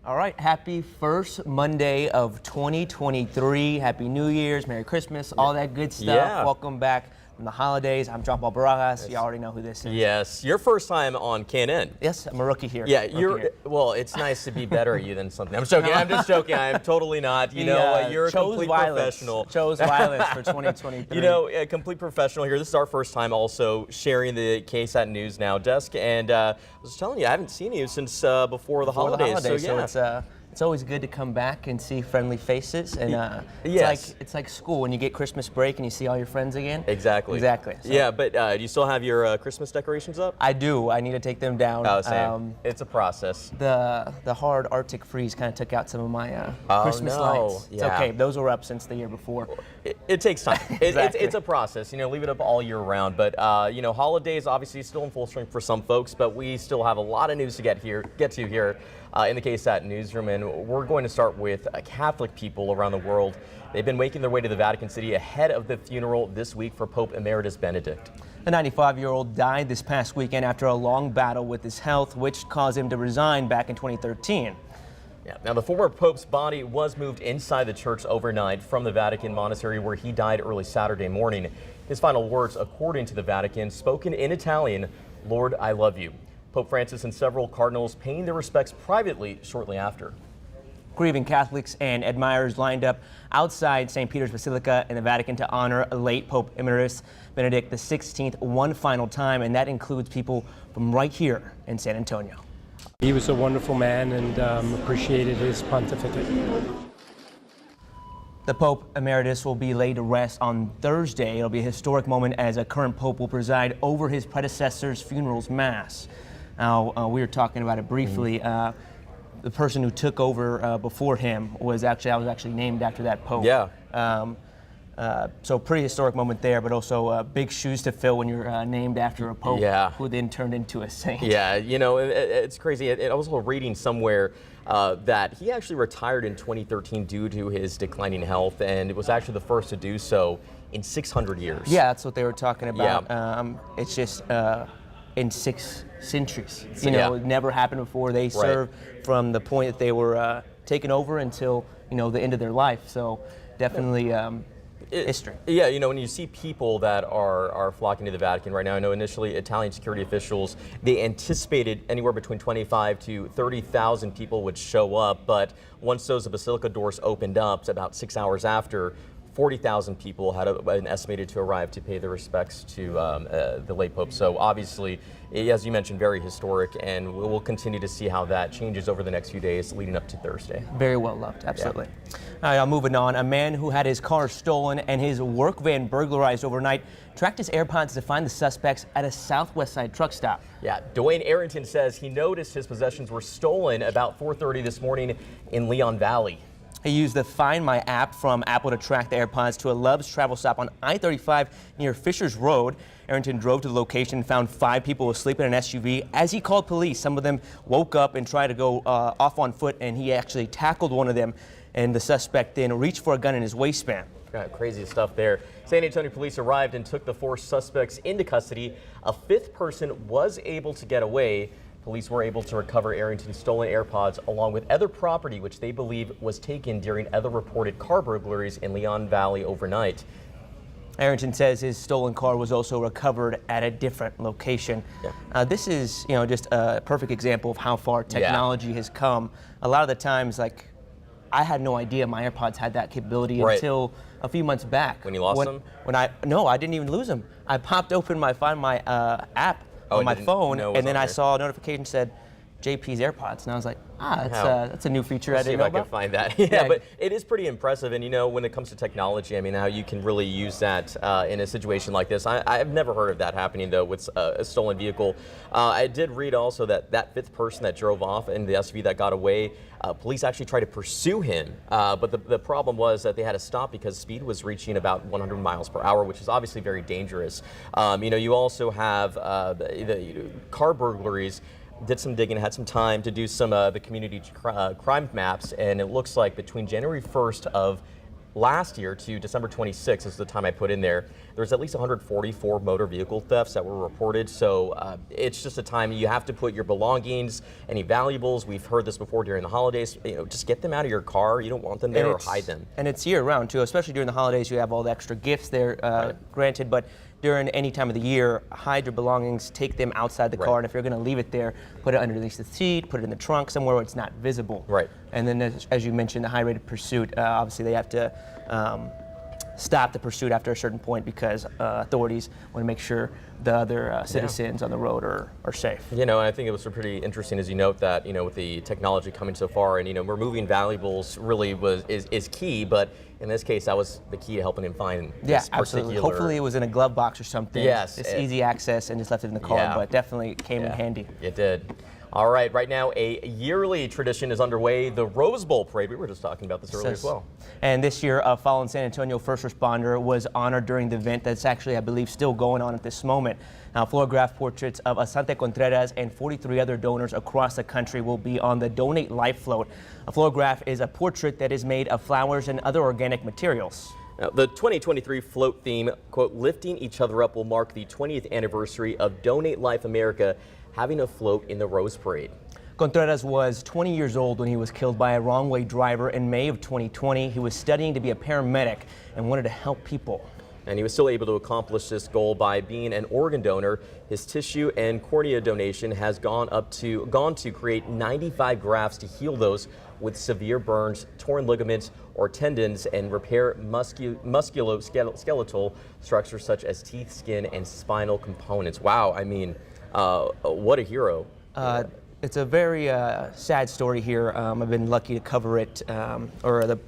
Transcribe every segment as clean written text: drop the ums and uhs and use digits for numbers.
All right, happy first Monday of 2023. Happy New Year's, Merry Christmas, all that good stuff. Yeah. Welcome back from the holidays. I'm John Paul Barajas. You already know who this is. Yes, your first time on KNN. Yes, I'm a rookie here. Yeah, well, it's nice to be better at you than something. I'm joking. I'm just joking. I'm totally not. You know, you're a complete professional. Chose violence for 2023. You know, a complete professional here. This is our first time also sharing the KSAT News Now desk, and I was telling you, I haven't seen you since before the holidays. So yeah. It's always good to come back and see friendly faces, and it's like school when you get Christmas break and you see all your friends again. Exactly. So. Yeah, but do you still have your Christmas decorations up? I do. I need to take them down. Oh, same. It's a process. The hard Arctic freeze kind of took out some of my Christmas lights. It's yeah. okay. Those were up since the year before. It takes time. Exactly. It's a process. You know, leave it up all year round. But you know, holidays obviously still in full swing for some folks, but we still have a lot of news to get to here in the KSAT newsroom, and we're going to start with Catholic people around the world. They've been making their way to the Vatican City ahead of the funeral this week for Pope Emeritus Benedict. The 95-year-old died this past weekend after a long battle with his health, which caused him to resign back in 2013. Yeah. Now, the former Pope's body was moved inside the church overnight from the Vatican monastery where he died early Saturday morning. His final words, according to the Vatican, spoken in Italian, "Lord, I love you." Pope Francis and several cardinals paying their respects privately shortly after. Grieving Catholics and admirers lined up outside St. Peter's Basilica in the Vatican to honor late Pope Emeritus Benedict XVI one final time, and that includes people from right here in San Antonio. He was a wonderful man and appreciated his pontificate. The Pope Emeritus will be laid to rest on Thursday. It'll be a historic moment as a current Pope will preside over his predecessor's funeral's Mass. Now, we were talking about it briefly. The person who took over before him I was actually named after that Pope. Yeah. So pretty historic moment there, but also big shoes to fill when you're named after a Pope who then turned into a saint. Yeah, you know, it's crazy. I was reading somewhere that he actually retired in 2013 due to his declining health, and it was actually the first to do so in 600 years. Yeah, that's what they were talking about. Yeah. It's just in 6 centuries. You know, it never happened before. They served from the point that they were taken over until, you know, the end of their life. So definitely history. Yeah, you know, when you see people that are flocking to the Vatican right now, I know initially Italian security officials, they anticipated anywhere between 25 to 30,000 people would show up, but once those basilica doors opened up, about 6 hours after, 40,000 people had been estimated to arrive to pay their respects to the late Pope. So obviously, as you mentioned, very historic, and we'll continue to see how that changes over the next few days leading up to Thursday. Very well loved, absolutely. Yeah. Moving on, a man who had his car stolen and his work van burglarized overnight tracked his AirPods to find the suspects at a Southwest Side truck stop. Yeah, Dwayne Arrington says he noticed his possessions were stolen about 4:30 this morning in Leon Valley. He used the Find My app from Apple to track the AirPods to a Love's travel stop on I-35 near Fishers Road. Arrington drove to the location and found 5 people asleep in an SUV. As he called police, some of them woke up and tried to go off on foot, and he actually tackled one of them, and the suspect then reached for a gun in his waistband. Crazy stuff there. San Antonio police arrived and took the 4 suspects into custody. A 5th person was able to get away. Police were able to recover Arrington's stolen AirPods along with other property which they believe was taken during other reported car burglaries in Leon Valley overnight. Arrington says his stolen car was also recovered at a different location. Yeah. This is, you know, just a perfect example of how far technology has come. A lot of the times, like, I had no idea my AirPods had that capability until a few months back. When you lost them? No, I didn't even lose them. I popped open my Find My app on my phone, and then I saw a notification said JP's AirPods, and I was like, that's a new feature I didn't know about. See if I can find that. Yeah, but it is pretty impressive, and you know, when it comes to technology, I mean, how you can really use that in a situation like this. I've never heard of that happening, though, with a stolen vehicle. I did read also that 5th person that drove off in the SUV that got away, police actually tried to pursue him, but the problem was that they had to stop because speed was reaching about 100 miles per hour, which is obviously very dangerous. You know, you also have the car burglaries. Did some digging, had some time to do some the community crime maps, and it looks like between January 1st of last year to December 26th is the time I put in there. There was at least 144 motor vehicle thefts that were reported. So it's just a time you have to put your belongings, any valuables. We've heard this before during the holidays. Just get them out of your car. You don't want them there, or hide them. And it's year round too, especially during the holidays. You have all the extra gifts there, granted, but during any time of the year, hide your belongings, take them outside the car, and if you're going to leave it there, put it underneath the seat, put it in the trunk, somewhere where it's not visible. Right. And then, as you mentioned, the high rate of pursuit, obviously they have to stop the pursuit after a certain point because authorities want to make sure the other citizens on the road are safe. I think it was pretty interesting, as you note, that with the technology coming so far, and removing valuables really is key, but in this case that was the key to helping him find this absolutely. particular. Hopefully it was in a glove box or something. Yes, it's easy access and just left it in the car, but definitely came in handy. It did. All right, right now a yearly tradition is underway, the Rose Bowl Parade. We were just talking about this earlier as well. And this year, a fallen San Antonio first responder was honored during the event that's actually, I believe, still going on at this moment. Now, fluorograph portraits of Asante Contreras and 43 other donors across the country will be on the Donate Life float. A fluorograph is a portrait that is made of flowers and other organic materials. Now, the 2023 float theme, quote, "Lifting Each Other Up," will mark the 20th anniversary of Donate Life America having a float in the Rose Parade. Contreras was 20 years old when he was killed by a wrong-way driver in May of 2020. He was studying to be a paramedic and wanted to help people. And he was still able to accomplish this goal by being an organ donor. His tissue and cornea donation has gone to create 95 grafts to heal those with severe burns, torn ligaments or tendons, and repair musculoskeletal structures such as teeth, skin, and spinal components. Wow, I mean, what a hero. It's a very sad story here. I've been lucky to cover it, or the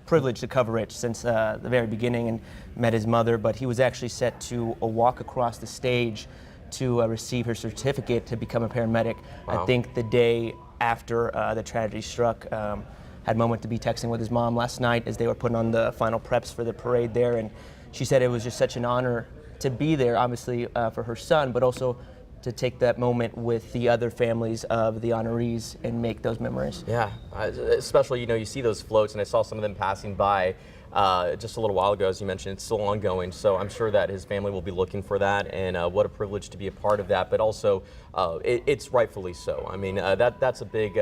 privilege to cover it since the very beginning, and met his mother, but he was actually set to walk across the stage to receive her certificate to become a paramedic. Wow. I think the day after the tragedy struck, had a moment to be texting with his mom last night as they were putting on the final preps for the parade there, and she said it was just such an honor to be there, obviously for her son, but also to take that moment with the other families of the honorees and make those memories. Yeah, especially, you see those floats, and I saw some of them passing by just a little while ago. As you mentioned, it's still ongoing, so I'm sure that his family will be looking for that, and what a privilege to be a part of that, but also it's rightfully so. I mean, that's a big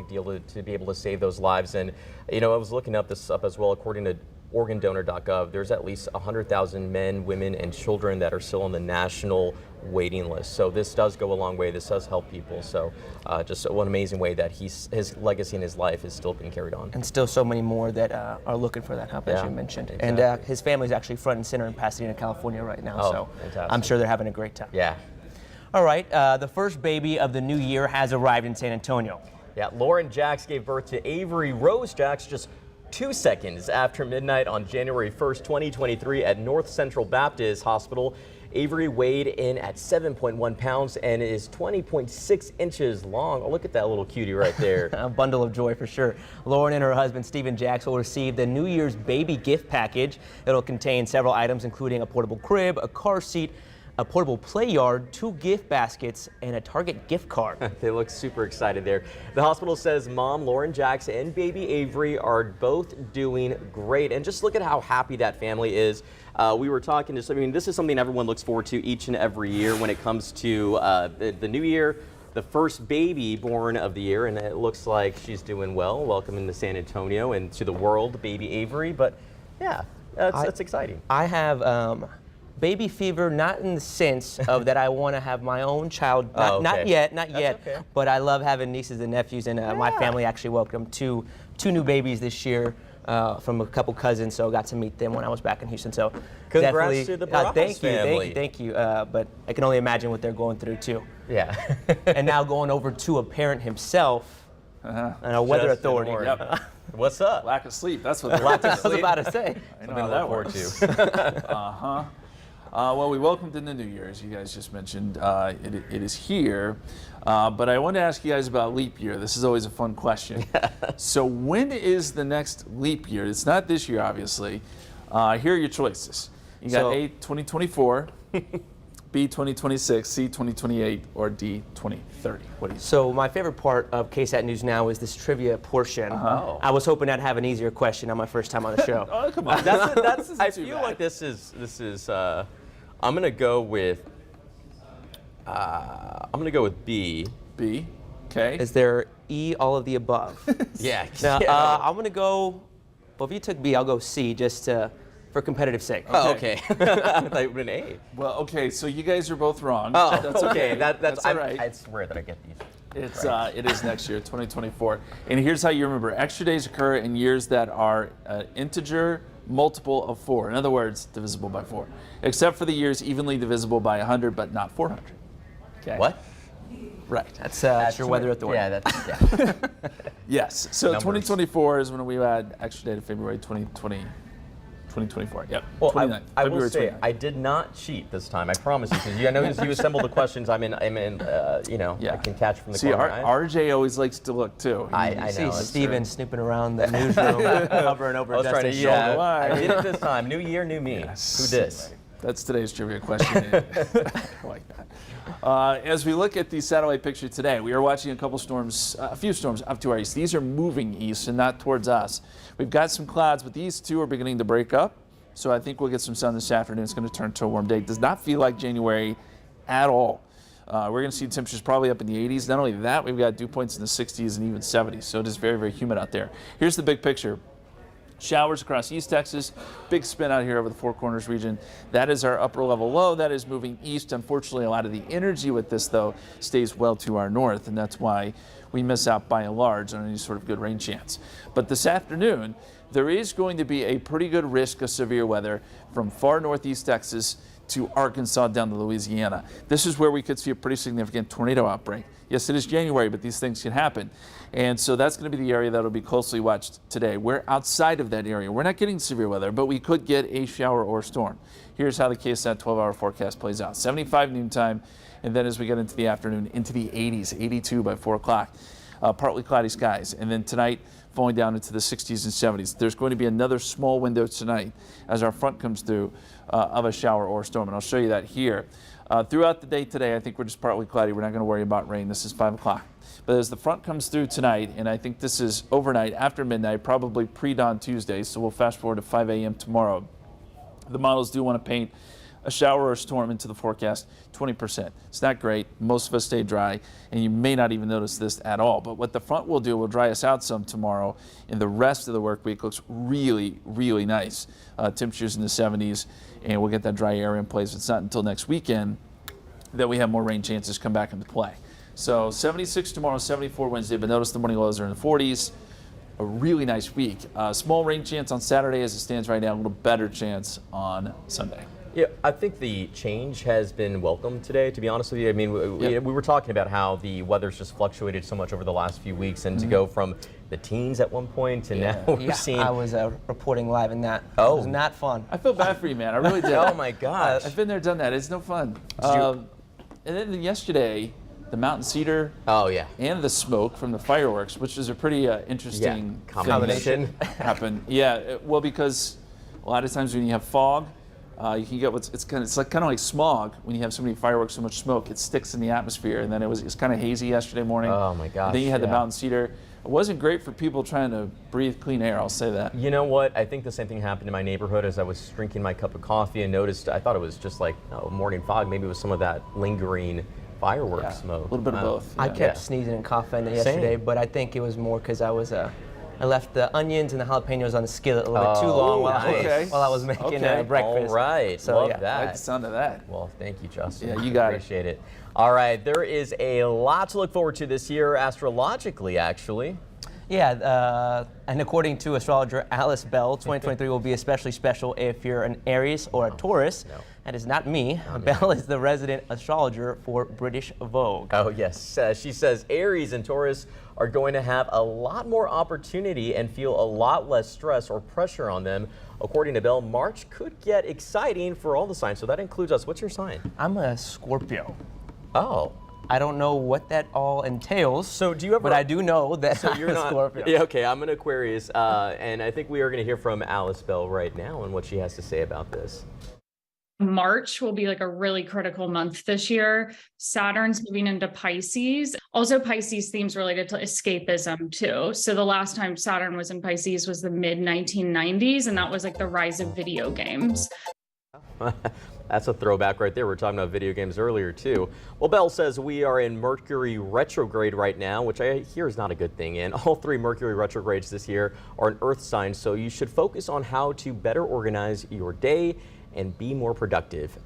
deal to be able to save those lives. And I was looking this up as well. According to organdonor.gov, there's at least 100,000 men, women, and children that are still on the national waiting list. So this does go a long way. This does help people. So just one amazing way that his legacy in his life is still being carried on. And still so many more that are looking for that help, as you mentioned. Exactly. And his family's actually front and center in Pasadena, California right now. So fantastic. I'm sure they're having a great time. Yeah. All right, the first baby of the new year has arrived in San Antonio. Yeah, Lauren Jacks gave birth to Avery Rose Jacks just 2 seconds after midnight on January 1st, 2023 at North Central Baptist Hospital. Avery weighed in at 7.1 pounds and is 20.6 inches long. Oh, look at that little cutie right there. A bundle of joy for sure. Lauren and her husband, Stephen Jacks, will receive the New Year's baby gift package. It'll contain several items, including a portable crib, a car seat, a portable play yard, 2 gift baskets, and a Target gift card. They look super excited there. The hospital says mom, Lauren Jacks, and baby Avery are both doing great. And just look at how happy that family is. We were talking this is something everyone looks forward to each and every year when it comes to the new year, the first baby born of the year, and it looks like she's doing well. Welcome into San Antonio and to the world, baby Avery. But yeah, that's exciting. I have baby fever, not in the sense of that I want to have my own child, not yet, okay. But I love having nieces and nephews, and my family actually welcomed two new babies this year from a couple cousins, so I got to meet them when I was back in Houston. So congrats to the Barajas family. Thank you. But I can only imagine what they're going through too. Yeah. And now going over to a parent himself, and a weather authority. Yep. What's up? Lack of sleep. That's what I was about to say. I know how that works. Well, we welcomed in the new year, as you guys just mentioned. It is here. But I want to ask you guys about leap year. This is always a fun question. So when is the next leap year? It's not this year, obviously. Here are your choices. You got A, 2024, B, 2026, C, 2028, or D, 2030? What do you say? So my favorite part of KSAT News Now is this trivia portion. I was hoping I'd have an easier question on my first time on the show. Oh, come on. I feel like this is I'm gonna go with B. B. Okay. Is there E, all of the above? Yeah. Now, I'm going to go, well, if you took B, I'll go C just for competitive sake. Oh, okay. I thought it would have been A. Well, okay, so you guys are both wrong. Oh, that's okay. That's all right. I swear that I get these. It is next year, 2024. And here's how you remember. Extra days occur in years that are integer multiple of 4. In other words, divisible by 4. Except for the years evenly divisible by 100, but not 400. Okay. What? Right. That's your weather authority. Yeah, yeah. Yes. So Numbers. 2024 is when we add extra day to February 2024. Yep. Well, 29th, I will February say 29th. I did not cheat this time. I promise you, because I know as you assemble the questions, I can catch from the See, corner. RJ always likes to look too. I You know. see it's Steven snipping around the newsroom, hovering over I was trying to, Justin's shoulder. Why? I did it this time. New year, new me. Yes. Who dis? That's today's trivia question. I like that. As we look at the satellite picture today, we are watching a few storms up to our east. These are moving east and not towards us. We've got some clouds, but these two are beginning to break up. So I think we'll get some sun this afternoon. It's going to turn to a warm day. It does not feel like January at all. We're going to see temperatures probably up in the 80s. Not only that, we've got dew points in the 60s and even 70s. So it is very, very humid out there. Here's the big picture. Showers across East Texas, big spin out here over the Four Corners region. That is our upper level low. That is moving east. Unfortunately, a lot of the energy with this, though, stays well to our north, and that's why we miss out by and large on any sort of good rain chance. But this afternoon, there is going to be a pretty good risk of severe weather from far northeast Texas to Arkansas down to Louisiana. This is where we could see a pretty significant tornado outbreak. Yes, it is January, but these things can happen. And so that's going to be the area that will be closely watched today. We're outside of that area. We're not getting severe weather, but we could get a shower or storm. Here's how the KSAT 12-hour forecast plays out. 75 noontime, and then as we get into the afternoon, into the 80s, 82 by 4 o'clock. Partly cloudy skies. And then tonight, falling down into the 60s and 70s. There's going to be another small window tonight as our front comes through of a shower or storm, and I'll show you that here. Throughout the day today, I think we're just partly cloudy. We're not going to worry about rain. This is 5 o'clock. But as the front comes through tonight, and I think this is overnight, after midnight, probably pre-dawn Tuesday, so we'll fast forward to 5 a.m. tomorrow. The models do want to paint a shower or a storm into the forecast, 20%. It's not great. Most of us stay dry, and you may not even notice this at all. But what the front will do will dry us out some tomorrow, and the rest of the work week looks really, really nice. Temperatures in the 70s, and we'll get that dry air in place. It's not until next weekend that we have more rain chances come back into play. So 76 tomorrow, 74 Wednesday, but notice the morning lows are in the 40s. A really nice week. Small rain chance on Saturday as it stands right now, a little better chance on Sunday. Yeah, I think the change has been welcome today, to be honest with you. I mean, we were talking about how the weather's just fluctuated so much over the last few weeks, and to go from the teens at one point and now we're seeing... I was reporting live in that. Oh. It was not fun. I feel bad for you, man. I really did. Oh my gosh. I've been there, done that. It's no fun. And then yesterday, the mountain cedar and the smoke from the fireworks, which is a pretty interesting combination. happened. Yeah, well, because a lot of times when you have fog, you can get it's kind of like smog when you have so many fireworks, so much smoke. It sticks in the atmosphere, and then it's kind of hazy yesterday morning. Oh my gosh. Then you had the mountain cedar. It wasn't great for people trying to breathe clean air, I'll say that. You know what? I think the same thing happened in my neighborhood as I was drinking my cup of coffee and noticed, I thought it was just like morning fog. Maybe it was some of that lingering fireworks smoke. A little bit of both. I kept sneezing and coughing yesterday, but I think it was more because I was I left the onions and the jalapenos on the skillet a little bit too long while I was making breakfast. All right. So Love that. I like the sound of that. Well, thank you, Justin. Yeah, you got Appreciate it. All right. There is a lot to look forward to this year, astrologically, actually. Yeah, and according to astrologer Alice Bell, 2023 will be especially special if you're an Aries or a Taurus. No. That is not me. Bell is the resident astrologer for British Vogue. Oh, yes. She says Aries and Taurus are going to have a lot more opportunity and feel a lot less stress or pressure on them. According to Bell, March could get exciting for all the signs. So that includes us. What's your sign? I'm a Scorpio. Oh. I don't know what that all entails. So do you ever? But I do know that so you're I'm a not, Scorpio. Yeah, okay, I'm an Aquarius, and I think we are going to hear from Alice Bell right now and what she has to say about this. March will be like a really critical month this year. Saturn's moving into Pisces. Also, Pisces themes related to escapism too. So the last time Saturn was in Pisces was the mid 1990s, and that was like the rise of video games. That's a throwback right there. We were talking about video games earlier too. Well, Belle says we are in Mercury retrograde right now, which I hear is not a good thing. And all 3 Mercury retrogrades this year are an Earth sign, so you should focus on how to better organize your day and be more productive.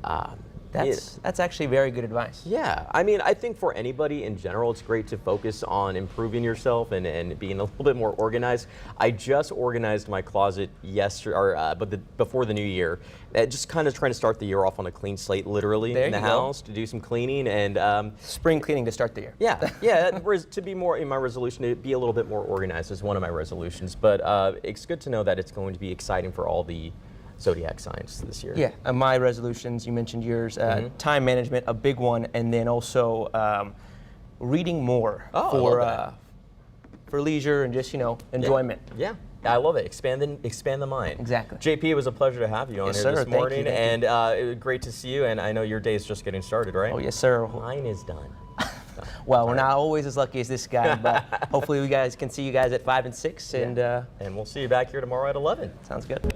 That's actually very good advice. Yeah, I mean, I think for anybody in general, it's great to focus on improving yourself and being a little bit more organized. I just organized my closet yesterday, before the new year. Just kind of trying to start the year off on a clean slate, literally, in the house, to do some cleaning and spring cleaning to start the year. Yeah, to be more in my resolution, to be a little bit more organized is one of my resolutions. But it's good to know that it's going to be exciting for all the zodiac signs this year. Yeah, my resolutions, you mentioned yours, time management, a big one, and then also reading more for leisure and just, enjoyment. Yeah. I love it. Expand the mind. Exactly. JP, it was a pleasure to have you on here this morning, Thank you. And it was great to see you. And I know your day is just getting started, right? Oh, yes, sir. Mine is done. Well, we're not always as lucky as this guy, but hopefully we guys can see you guys at 5 and 6, and we'll see you back here tomorrow at 11. Sounds good.